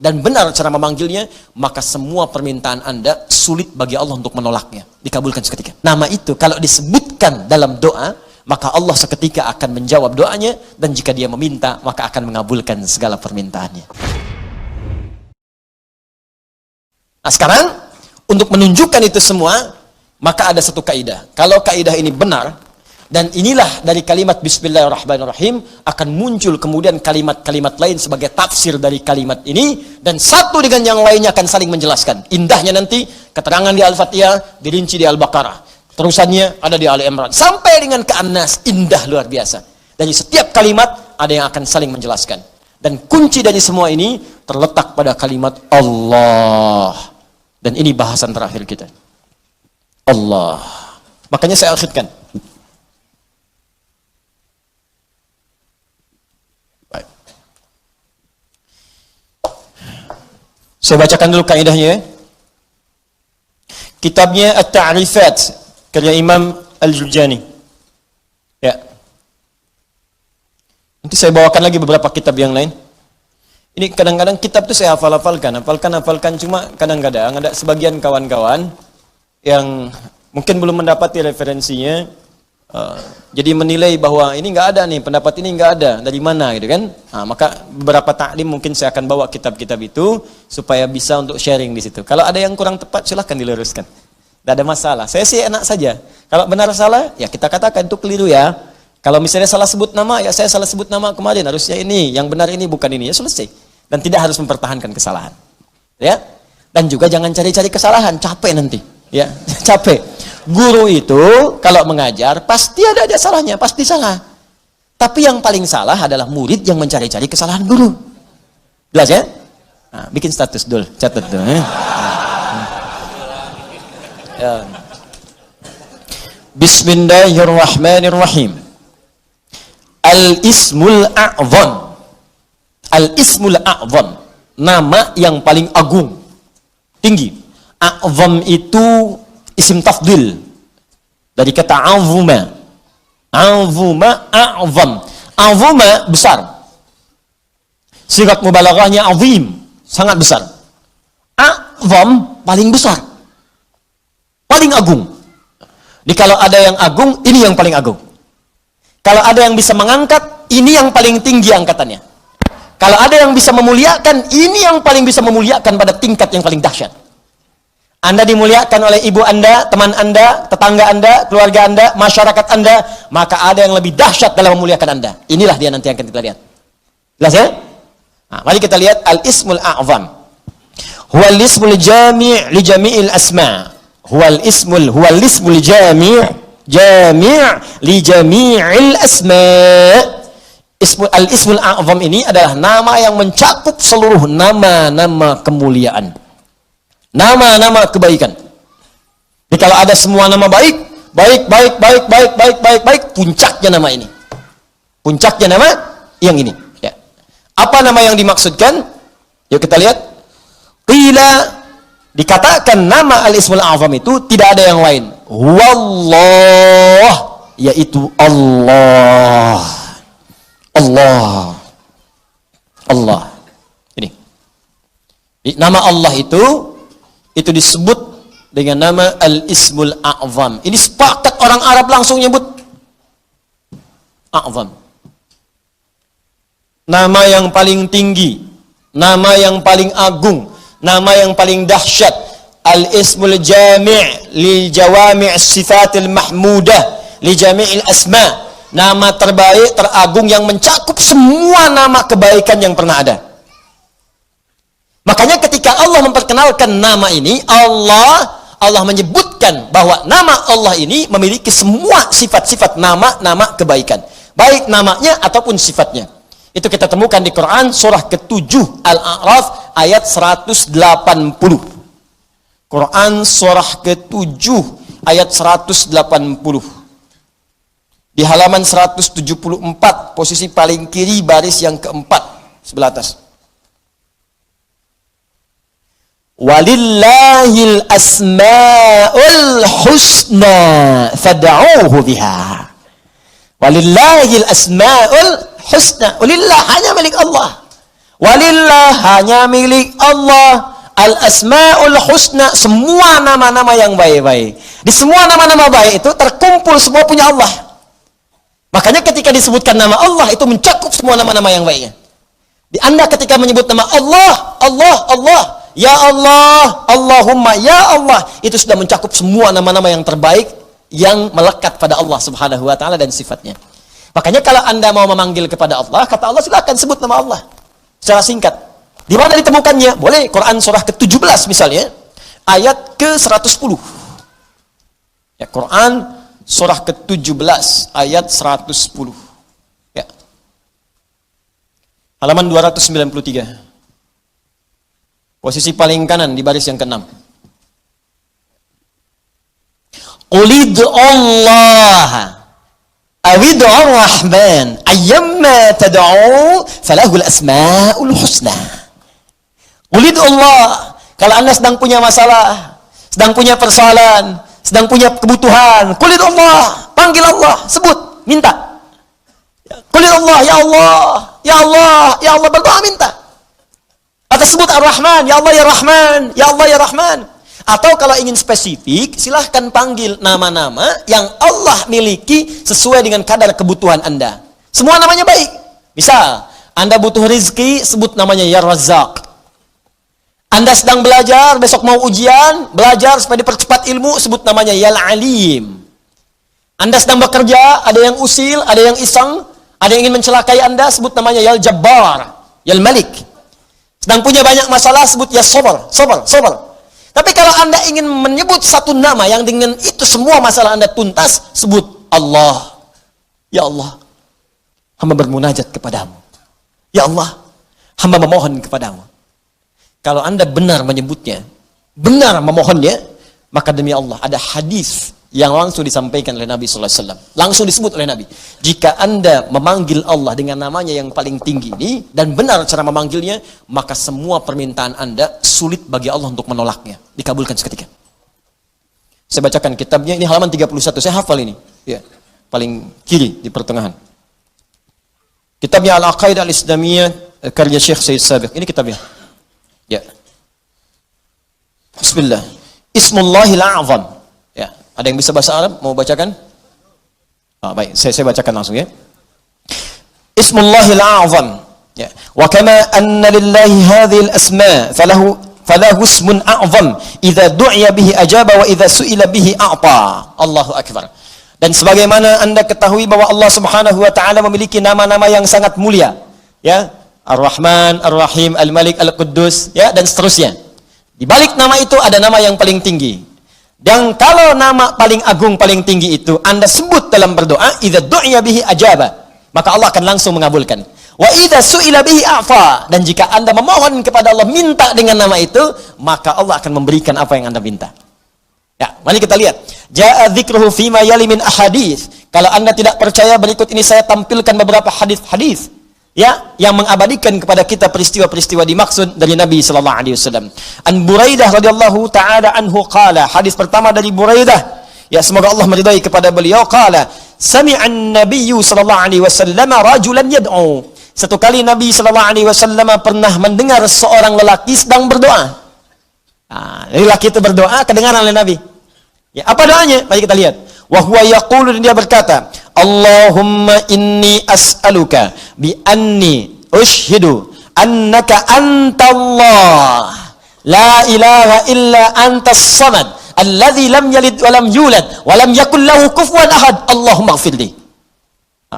dan benar cara memanggilnya, maka semua permintaan Anda sulit bagi Allah untuk menolaknya, dikabulkan seketika. Nama itu kalau disebutkan dalam doa, maka Allah seketika akan menjawab doanya, dan jika dia meminta, maka akan mengabulkan segala permintaannya. Nah sekarang, untuk menunjukkan itu semua, maka ada satu kaidah. Kalau kaidah ini benar, dan inilah dari kalimat Bismillahirrahmanirrahim, akan muncul kemudian kalimat-kalimat lain sebagai tafsir dari kalimat ini, dan satu dengan yang lainnya akan saling menjelaskan. Indahnya nanti, keterangan di Al-Fatihah, dirinci di Al-Baqarah. Terusannya ada di Ali Imran. Sampai dengan ke An-Nas, indah luar biasa. Dari setiap kalimat, ada yang akan saling menjelaskan. Dan kunci dari semua ini, terletak pada kalimat Allah. Dan ini bahasan terakhir kita. Allah. Makanya saya akhirkan. Saya bacakan dulu kaidahnya. Kitabnya At-Ta'rifat karya Imam Al-Jurjani. Ya. Nanti saya bawakan lagi beberapa kitab yang lain. Ini kadang-kadang kitab itu saya hafalkan, cuma kadang-kadang ada sebagian kawan-kawan yang mungkin belum mendapati referensinya. Jadi menilai bahwa ini nggak ada nih, pendapat ini nggak ada, dari mana gitu kan? Nah, maka beberapa taklim mungkin saya akan bawa kitab-kitab itu supaya bisa untuk sharing di situ. Kalau ada yang kurang tepat silahkan diluruskan, tidak ada masalah. Saya sih enak saja. Kalau benar salah ya kita katakan itu keliru ya. Kalau misalnya salah sebut nama ya saya salah sebut nama kemarin, harusnya ini, yang benar ini bukan ini, ya selesai. Dan tidak harus mempertahankan kesalahan, ya. Dan juga jangan cari-cari kesalahan, capek nanti, ya capek. Guru itu kalau mengajar pasti ada salahnya, pasti salah. Tapi yang paling salah adalah murid yang mencari-cari kesalahan guru. Jelas ya? Nah, bikin status dulu, catat dulu. Ya. Bismillahirrahmanirrahim. Al-Ismul A'zam. Al-Ismul A'zam, nama yang paling agung, tinggi. A'zam itu isim tafdil dari kata azuma. Azuma, a'zam. Azuma besar. Sigat mubalaghahnya azim, sangat besar. A'zam paling besar, paling agung. Jadi kalau ada yang agung, ini yang paling agung. Kalau ada yang bisa mengangkat, ini yang paling tinggi angkatannya. Kalau ada yang bisa memuliakan, ini yang paling bisa memuliakan pada tingkat yang paling dahsyat. Anda dimuliakan oleh ibu Anda, teman Anda, tetangga Anda, keluarga Anda, masyarakat Anda, maka ada yang lebih dahsyat dalam memuliakan Anda. Inilah dia nanti yang akan kita lihat. Jelas ya? Nah, mari kita lihat Al-Ismul A'zam. Huwal ismul jami' li jami'il asma'. Huwal ismul jami' li jami'il asma'. Al-Ismul A'zam ini adalah nama yang mencakup seluruh nama-nama kemuliaan, nama-nama kebaikan. Jadi kalau ada semua nama baik, puncaknya nama ini. Puncaknya nama yang ini. Ya. Apa nama yang dimaksudkan? Yuk kita lihat. Qila, dikatakan nama Al-Ismul A'zam itu tidak ada yang lain. Wallah, yaitu Allah. Allah. Allah. Ini. Nama Allah itu disebut dengan nama Al-Ismul A'zam. Ini sepakat orang Arab langsung nyebut A'zam. Nama yang paling tinggi, nama yang paling agung, nama yang paling dahsyat. Al-Ismul Jami' li Jawami' Sifatil Mahmudah li Jami'il Asma'. Nama terbaik, teragung yang mencakup semua nama kebaikan yang pernah ada. Makanya ketika Allah memperkenalkan nama ini, Allah menyebutkan bahwa nama Allah ini memiliki semua sifat-sifat nama-nama kebaikan. Baik namanya ataupun sifatnya. Itu kita temukan di Quran surah ke-7 Al-A'raf ayat 180. Quran surah ke-7 ayat 180. Di halaman 174, posisi paling kiri, baris yang keempat, sebelah atas. Walillahil asma'ul husna fad'uuhu biha. Walillahil asma'ul husna. Walillah, hanya milik Allah. Walillah, hanya milik Allah, al-asmaul husna, semua nama-nama yang baik-baik. Di semua nama-nama baik itu terkumpul semua punya Allah. Makanya ketika disebutkan nama Allah, itu mencakup semua nama-nama yang baiknya. Di Anda ketika menyebut nama Allah, Allah, Allah, ya Allah, Allahumma, ya Allah, itu sudah mencakup semua nama-nama yang terbaik yang melekat pada Allah Subhanahu wa taala dan sifatnya. Makanya kalau Anda mau memanggil kepada Allah, kata Allah, silakan sebut nama Allah secara singkat. Di mana ditemukannya? Boleh Quran surah ke-17 misalnya, ayat ke-110. Ya, Quran surah ke-17 ayat 110. Ya. Halaman 293. Posisi paling kanan di baris yang ke-6. Qulid'u Allah awid'u ar-Rahman ayyamma tad'u falahul asmaul husna. Qulid'u Allah, kalau Anda sedang punya masalah, sedang punya persoalan, sedang punya kebutuhan, qulid'u Allah, panggil Allah, sebut, minta. Qulid'u Allah, ya Allah, ya Allah, ya Allah, berdoa minta. Atau sebut Ar-Rahman, ya Allah ya Rahman, ya Allah ya Rahman. Atau kalau ingin spesifik, silahkan panggil nama-nama yang Allah miliki sesuai dengan kadar kebutuhan Anda. Semua namanya baik. Misal, Anda butuh rezeki, sebut namanya ya Razzaq. Anda sedang belajar, besok mau ujian, belajar supaya dipercepat ilmu, sebut namanya ya Alim. Anda sedang bekerja, ada yang usil, ada yang iseng, ada yang ingin mencelakai Anda, sebut namanya ya Jabbar, ya Malik. Sedang punya banyak masalah, sebut ya Sabar, Sabar, Sabar. Tapi kalau Anda ingin menyebut satu nama yang dengan itu semua masalah Anda tuntas, sebut Allah. Ya Allah, hamba bermunajat kepadamu. Ya Allah, hamba memohon kepadamu. Kalau Anda benar menyebutnya, benar memohonnya, maka demi Allah ada hadis yang langsung disampaikan oleh Nabi sallallahu alaihi wasallam. Langsung disebut oleh Nabi. Jika Anda memanggil Allah dengan namanya yang paling tinggi ini dan benar cara memanggilnya, maka semua permintaan Anda sulit bagi Allah untuk menolaknya. Dikabulkan seketika. Saya bacakan kitabnya, ini halaman 31. Saya hafal ini. Ya, paling kiri di pertengahan. Kitabnya Al-Aqaidah Al-Islamiyah karya Syekh Said Sabiq. Ini kitabnya. Ya. Bismillah. Ismullahil A'zam. Ya, ada yang bisa bahasa Arab? Mau bacakan? Baik, saya bacakan langsung ya. Ismullahil A'zam. Ya. Wa kama anna lillahi hadhil asma falahu ismun a'zam idza du'iya bihi ajaba wa idza su'ila bihi a'ta. Allahu akbar. Dan sebagaimana Anda ketahui bahwa Allah Subhanahu wa taala memiliki nama-nama yang sangat mulia, ya. Ar-Rahman, Ar-Rahim, Al-Malik, Al-Quddus, ya, dan seterusnya. Di balik nama itu ada nama yang paling tinggi. Dan kalau nama paling agung, paling tinggi itu Anda sebut dalam berdoa, idza du'iya bihi ajaba, maka Allah akan langsung mengabulkan. Wa idza su'ila bihi a'fa, dan jika Anda memohon kepada Allah, minta dengan nama itu, maka Allah akan memberikan apa yang Anda minta. Ya, mari kita lihat. Ja'a dzikruhu fima yali min ahadits. Kalau Anda tidak percaya, berikut ini saya tampilkan beberapa hadis-hadis, ya, yang mengabadikan kepada kita peristiwa-peristiwa dimaksud dari Nabi sallallahu alaihi wasallam. An Buraidah radhiyallahu taala anhu qala, hadis pertama dari Buraidah, ya, semoga Allah meridai kepada beliau, qala sami'an nabiyyu sallallahu alaihi wasallam rajulan yad'u. Satu kali Nabi sallallahu alaihi wasallam pernah mendengar seorang lelaki sedang berdoa. Lelaki itu berdoa, kedengaran oleh Nabi. Ya, apa doanya? Mari kita lihat. Wa huwa yaqulu, dia berkata, Allahumma inni as'aluka bi anni ushhidu annaka antallah la ilaha illa antas samad alladhi lam yalid wa lam yulad wa lam yakul lahu kufuwan ahad Allahumma ighfirli.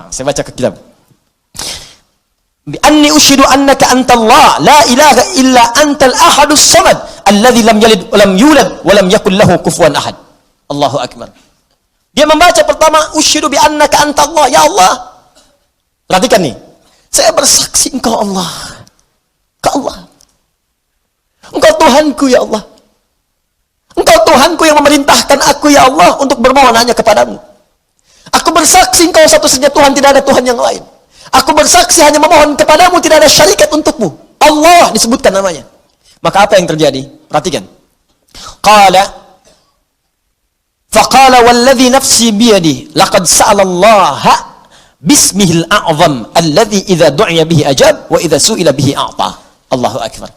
Saya baca ke kitab. Bi anni ushhidu annaka antallah la ilaha illa antal ahadus samad alladhi lam yalid wa lam yulad wa lam yakul lahu kufuwan ahad. Allahu akbar. Dia membaca pertama, usyhidu bi annaka antallah, ya Allah. Perhatikan nih. Saya bersaksi Engkau Allah. Engkau Allah. Engkau Tuhanku ya Allah. Engkau Tuhanku yang memerintahkan aku ya Allah untuk bermohon hanya kepadamu. Aku bersaksi Engkau satu-satunya Tuhan, tidak ada Tuhan yang lain. Aku bersaksi hanya memohon kepadamu, tidak ada syarikat untukmu. Allah disebutkan namanya. Maka apa yang terjadi? Perhatikan. Faqala walladhi nafsi biyadi laqad sa'alallaha bismihil a'zam alladhi idza du'iya bihi ajab wa idza su'ila bihi a'ta. Allahu Akbar.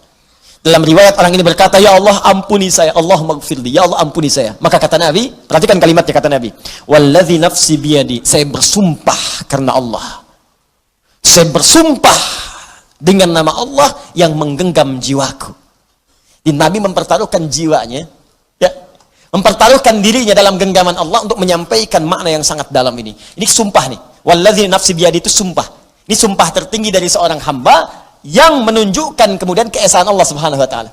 Dalam riwayat orang ini berkata, ya Allah ampuni saya, Allahumma gfirli, ya Allah ampuni saya. Maka kata Nabi, perhatikan kalimatnya kata Nabi, walladzi nafsi biyadi, saya bersumpah karena Allah. Saya bersumpah dengan nama Allah yang menggenggam jiwaku. Di Nabi mempertaruhkan jiwanya, ya, mempertaruhkan dirinya dalam genggaman Allah untuk menyampaikan makna yang sangat dalam ini. Ini sumpah nih, walladzi nafsi biyadi itu sumpah. Ini sumpah tertinggi dari seorang hamba yang menunjukkan kemudian keesaan Allah Subhanahu wa taala.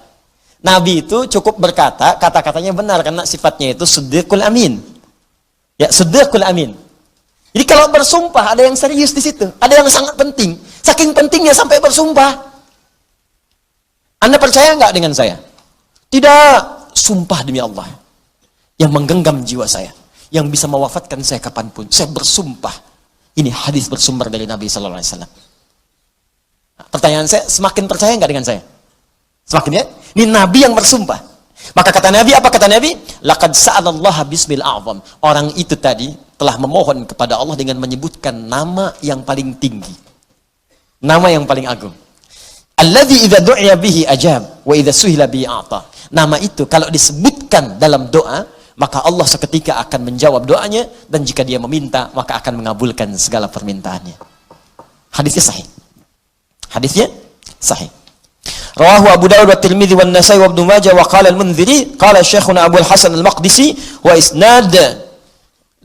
Nabi itu cukup berkata, kata-katanya benar karena sifatnya itu siddiqul amin. Ya, siddiqul amin. Jadi kalau bersumpah ada yang serius di situ, ada yang sangat penting. Saking pentingnya sampai bersumpah. Anda percaya nggak dengan saya? Tidak, sumpah demi Allah yang menggenggam jiwa saya, yang bisa mewafatkan saya kapanpun. Saya bersumpah. Ini hadis bersumber dari Nabi sallallahu alaihi wasallam. Nah, pertanyaan saya, semakin percaya nggak dengan saya? Semakin ya? Ini Nabi yang bersumpah. Maka kata Nabi, apa kata Nabi? Laqad sa'alallaha bismil a'zam. Orang itu tadi telah memohon kepada Allah dengan menyebutkan nama yang paling tinggi. Nama yang paling agung. Alladzi idza du'iya bihi ajab wa idza suhila bihi a'ta. Nama itu kalau disebutkan dalam doa, maka Allah seketika akan menjawab doanya, dan jika dia meminta, maka akan mengabulkan segala permintaannya. Hadisnya sahih. Hadisnya sahih. Rawahu Abu Dawud wa Tirmidzi wa Nasa'i wa Ibnu Majah wa qala al-Mundziri qala Syekhuna Abu al-Hasan al-Maqdisi wa isnad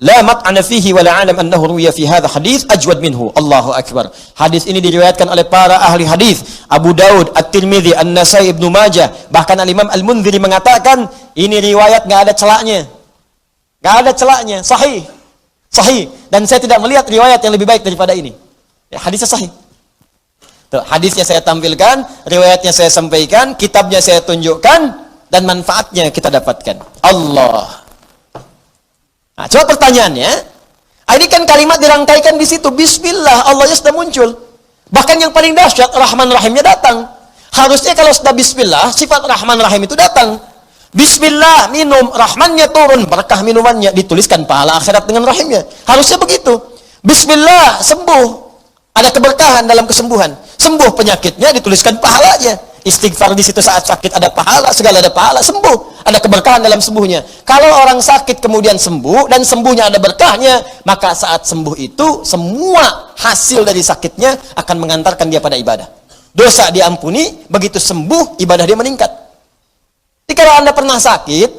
la mat'ana fihi wa la a'lam annahu ruwiya fi hadha hadits ajwad minhu. Allahu akbar. Hadis ini diriwayatkan oleh para ahli hadis, Abu Dawud, At-Tirmidzi, An-Nasa'i, Ibnu Majah, bahkan al-Imam Al-Mundziri mengatakan ini riwayat enggak ada celaknya. Enggak ada celaknya, sahih. Sahih, dan saya tidak melihat riwayat yang lebih baik daripada ini. Ya, hadisnya sahih. Tuh, hadisnya saya tampilkan, riwayatnya saya sampaikan, kitabnya saya tunjukkan, dan manfaatnya kita dapatkan. Allah. Nah, coba pertanyaannya, ini kan kalimat dirangkaikan di situ, Bismillah, Allahnya sudah muncul. Bahkan yang paling dahsyat, Rahman Rahimnya datang. Harusnya kalau sudah Bismillah, sifat Rahman Rahim itu datang. Bismillah, minum, Rahmannya turun, berkah minumannya, dituliskan pahala akhirat dengan Rahimnya. Harusnya begitu. Bismillah, sembuh. Ada keberkahan dalam kesembuhan. Sembuh penyakitnya, dituliskan pahalanya. Istighfar di situ saat sakit ada pahala, segala ada pahala, sembuh. Ada keberkahan dalam sembuhnya. Kalau orang sakit kemudian sembuh, dan sembuhnya ada berkahnya, maka saat sembuh itu, semua hasil dari sakitnya akan mengantarkan dia pada ibadah. Dosa diampuni, begitu sembuh, ibadah dia meningkat. Jadi kalau Anda pernah sakit,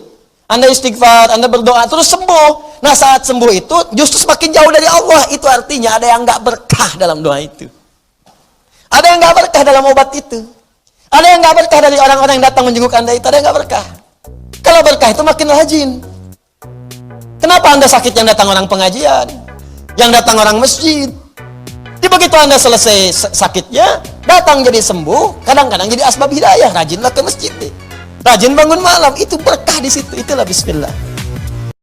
Anda istighfar, Anda berdoa, terus sembuh. Nah saat sembuh itu justru semakin jauh dari Allah. Itu artinya ada yang nggak berkah dalam doa itu. Ada yang nggak berkah dalam obat itu. Ada yang nggak berkah dari orang-orang yang datang menjenguk Anda itu. Ada yang nggak berkah. Kalau berkah itu makin rajin. Kenapa Anda sakit yang datang orang pengajian? Yang datang orang masjid? Jadi begitu Anda selesai sakitnya, datang jadi sembuh, kadang-kadang jadi asbab hidayah. Rajinlah ke masjid deh. Rajin bangun malam, itu berkah di situ. Itulah Bismillah.